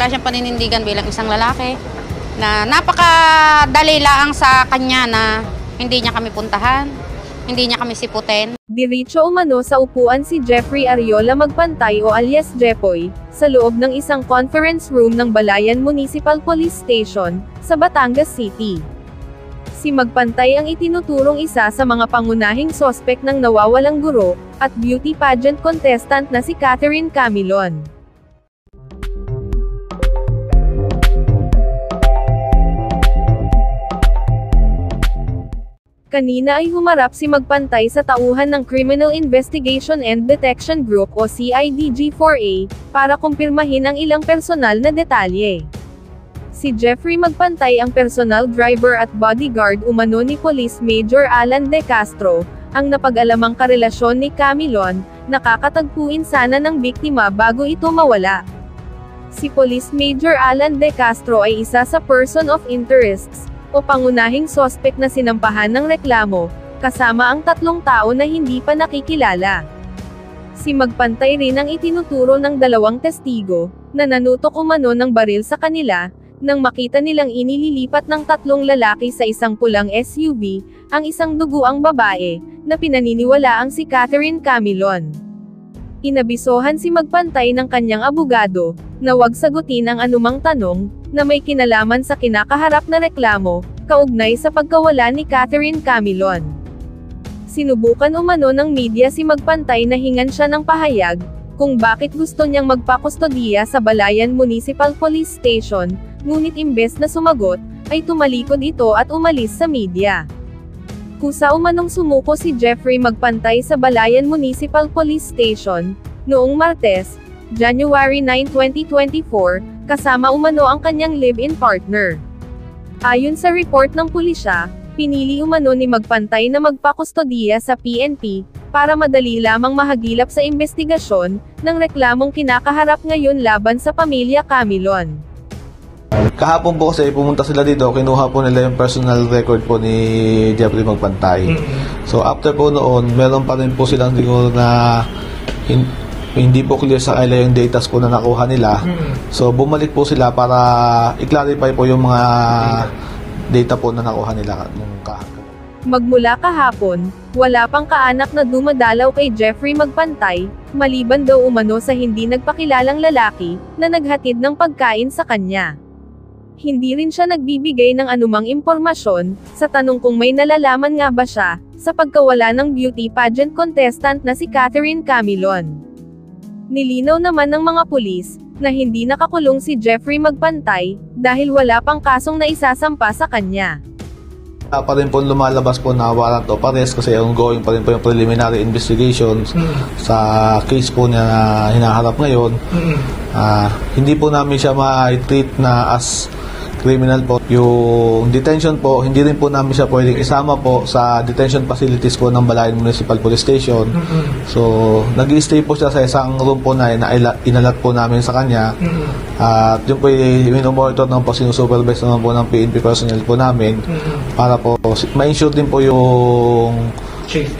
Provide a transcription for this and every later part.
wala siyang paninindigan bilang isang lalaki na napakadali lang sa kanya na hindi niya kami puntahan, hindi niya kami siputin. Diretso umano sa upuan si Jeffrey Ariola Magpantay o alias Jepoy, sa loob ng isang conference room ng Balayan Municipal Police Station, sa Batangas City. Si Magpantay ang itinuturong isa sa mga pangunahing sospek ng nawawalang guro, at beauty pageant contestant na si Catherine Camilon. Kanina ay humarap si Magpantay sa tauhan ng Criminal Investigation and Detection Group o CIDG-4A, para kumpirmahin ang ilang personal na detalye. Si Jeffrey Magpantay ang personal driver at bodyguard umano ni Police Major Alan De Castro, ang napag-alamang karelasyon ni Camilon, nakakatagpuin sana ng biktima bago ito mawala. Si Police Major Alan De Castro ay isa sa person of interests, o pangunahing sospek na sinampahan ng reklamo, kasama ang 3 tao na hindi pa nakikilala. Si Magpantay rin ang itinuturo ng 2 testigo, na nanutok umano ng baril sa kanila, nang makita nilang inililipat ng 3 lalaki sa isang pulang SUV, ang isang duguang babae, na pinaniniwalaang si Catherine Camilon. Inabisohan si Magpantay ng kanyang abogado, na huwag sagutin ang anumang tanong, na may kinalaman sa kinakaharap na reklamo, kaugnay sa pagkawala ni Catherine Camilon. Sinubukan umano ng media si Magpantay na hingan siya ng pahayag, kung bakit gusto niyang magpakustodiya sa Balayan Municipal Police Station, ngunit imbes na sumagot, ay tumalikod ito at umalis sa media. Kusa umanong sumuko si Jeffrey Magpantay sa Balayan Municipal Police Station, noong Martes, January 9, 2024, kasama umano ang kanyang live-in partner. Ayon sa report ng pulisya, pinili umano ni Magpantay na magpakustodiya sa PNP, para madali lamang mahagilap sa investigasyon, ng reklamong kinakaharap ngayon laban sa pamilya Camilon. Kahapon po kasi pumunta sila dito, kinuha po nila yung personal record po ni Jeffrey Magpantay. So after po noon, meron pa rin po silang siguro na hindi po clear sa kanila yung data po na nakuha nila. So bumalik po sila para i-clarify po yung mga data po na nakuha nila nung kahapon. Magmula kahapon, wala pang kaanak na dumadalaw kay Jeffrey Magpantay, maliban daw umano sa hindi nagpakilalang lalaki, na naghatid ng pagkain sa kanya. Hindi rin siya nagbibigay ng anumang impormasyon, sa tanong kung may nalalaman nga ba siya, sa pagkawala ng beauty pageant contestant na si Catherine Camilon. Nilinaw naman ng mga pulis, na hindi nakakulong si Jeffrey Magpantay, dahil wala pang kasong naisasampa sa kanya. Pa rin po lumalabas po na warrant of arrest kasi ongoing pa rin po yung preliminary investigations sa case po niya na hinaharap ngayon. Hindi po namin siya ma-treat na as criminal po. Yung detention po, hindi rin po namin siya pwedeng isama po sa detention facilities po ng Balayan Municipal Police Station. So, nag-i-stay po siya sa isang room po na inalat po namin sa kanya. At yun po yung minomonitor naman po, sinusupervise naman po ng PNP personnel po namin para po ma-ensure din po yung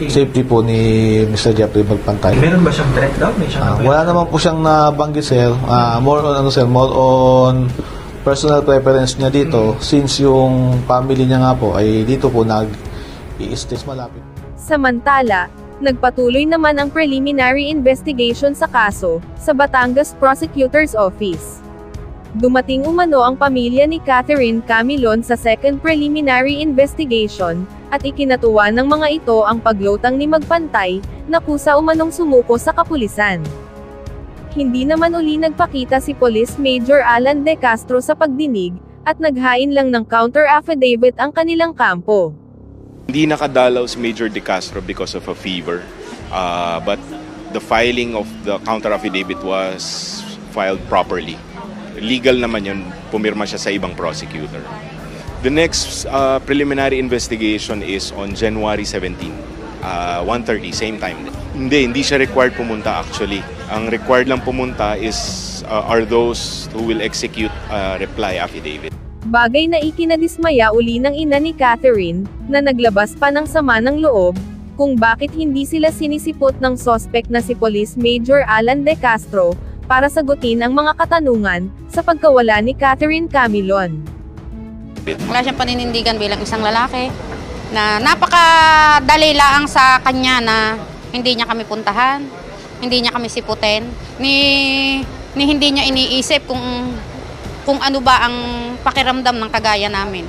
safety po ni Mr. Jeffrey Magpantay. Meron ba siyang threat daw? Wala naman po siyang nabanggit, sir. More on personal preference niya dito, since yung family niya nga po ay dito po nag-i-stay malapit. Samantala, nagpatuloy naman ang preliminary investigation sa kaso, sa Batangas Prosecutor's Office. Dumating umano ang pamilya ni Catherine Camilon sa second preliminary investigation, at ikinatuwa ng mga ito ang paglutang ni Magpantay, na kusa umanong sumuko sa kapulisan. Hindi naman uli nagpakita si Police Major Alan De Castro sa pagdinig, at naghain lang ng counter affidavit ang kanilang kampo. Hindi nakadalaw si Major De Castro because of a fever, but the filing of the counter affidavit was filed properly. Legal naman yun, pumirma siya sa ibang prosecutor. The next preliminary investigation is on January 17, 1:30, same time. Hindi siya required pumunta actually. Ang required lang pumunta are those who will execute a reply affidavit. Bagay na ikinadismaya uli ng ina ni Catherine, na naglabas pa ng sama ng loob, kung bakit hindi sila sinisipot ng sospek na si Police Major Alan De Castro, para sagutin ang mga katanungan sa pagkawala ni Catherine Camilon. Wala siyang paninindigan bilang isang lalaki na napakadali laang sa kanya na hindi niya kami puntahan, hindi niya kami siputin, ni hindi niya iniisip kung ano ba ang pakiramdam ng kagaya namin.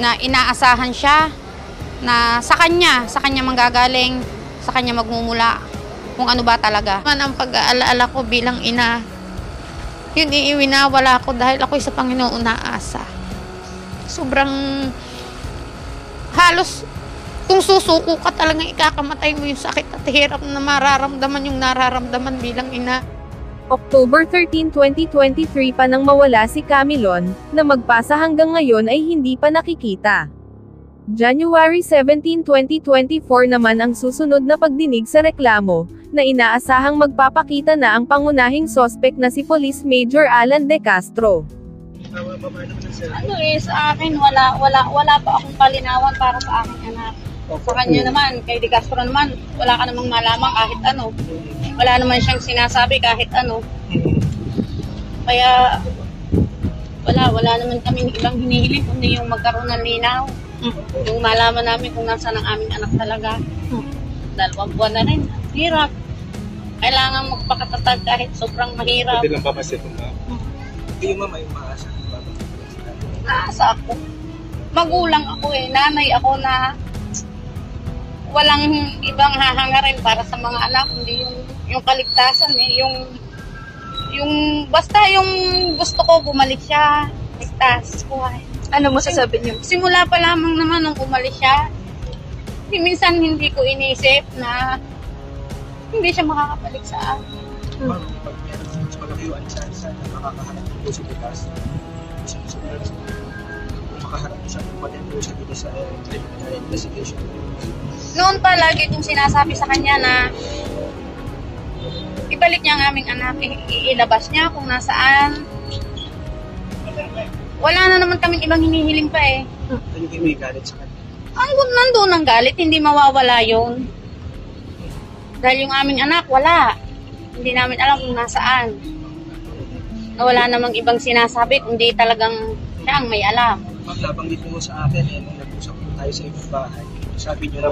Na inaasahan siya na sa kanya manggagaling, sa kanya magmumula kung ano ba talaga. Ang pag-aalaala ko bilang ina, yun iiwinawala ko dahil ako sa Panginoon naasa. Sobrang halos kung susuko ka talaga ikakamatay mo yung sakit at hirap na mararamdaman yung nararamdaman bilang ina. October 13, 2023 pa nang mawala si Camilon, na magpasa hanggang ngayon ay hindi pa nakikita. January 17, 2024 naman ang susunod na pagdinig sa reklamo, na inaasahang magpapakita na ang pangunahing sospek na si Police Major Alan De Castro. Sa akin, wala pa akong kalinawan para sa aking anak. Sa kanya naman, kay De Castro naman, wala ka namang malaman kahit ano. Wala naman siyang sinasabi kahit ano. Kaya, wala naman kami ibang hinihiling kundi yung magkaroon ng linaw. Yung malaman namin kung nasaan ang aming anak talaga. 2 buwan na rin. Hirap. Kailangan magpakatatag kahit sobrang mahirap. Pwede lang ba masito na? Hindi mo may maasa. Naasa ako. Magulang ako nanay ako na walang ibang hahangarin para sa mga anak, hindi yung kaligtasan yung basta yung gusto ko bumalik siya, ligtas, buhay. Ano mo sasabihin niyo? Simula pa lamang naman nung umalis siya, minsan hindi ko inisip na hindi siya makakabalik sa akin. Ma'am, pag meron sa malaki ang chance na makakaharap po si Lucas, kung makaharap siya, kumatin po siya dito sa criminal investigation. Noon pa lagi kong sinasabi sa kanya na ibalik niya ang aming anak, ilabas niya kung nasaan. Wala na naman kaming ibang hinihiling pa eh. Ano yung may galit sa kanya? Ay, nandun ang galit, hindi mawawala yun. Dahil yung aming anak, wala. Hindi namin alam kung nasaan. Wala namang ibang sinasabi, kundi talagang siya ang may alam. Maglabanggit mo sa akin nung nag-usap po tayo sa inyong bahay, sabi niyo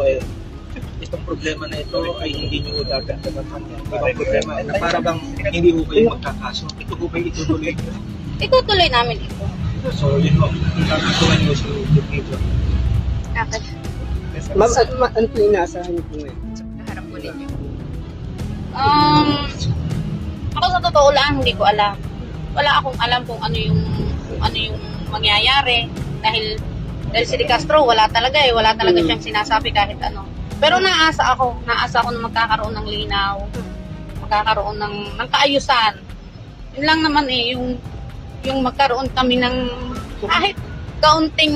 itong problema na ito ay hindi niyo dadagdagan kanya. Ibang problema na para bang hindi mo kayo magkakaso. Ito po ba itutuloy niyo? Itutuloy namin ito. So yun po, itatutuloy niyo sa video. Okay. Ma'am, ano po yung naasahan niyo po ngayon? Naharap ko ninyo. Ako sa totoo lang, hindi ko alam. Wala akong alam kung ano yung mangyayari. Dahil si De Castro, wala talaga siyang sinasabi kahit ano. Pero naasa ako na magkakaroon ng linaw, magkakaroon ng kaayusan. Yun lang naman yung magkaroon kami ng kahit kaunting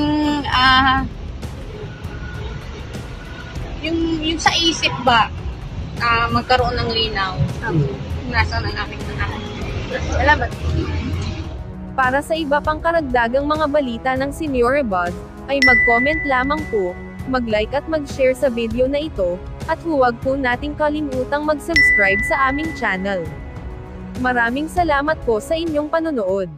yung sa isip ba magkaroon ng linaw. Nasaan ang aming anak. Salamat. Para sa iba pang karagdagang mga balita ng Senior Buzz, ay mag-comment lamang po, mag-like at mag-share sa video na ito, at huwag po nating kalimutang mag-subscribe sa aming channel. Maraming salamat po sa inyong panonood.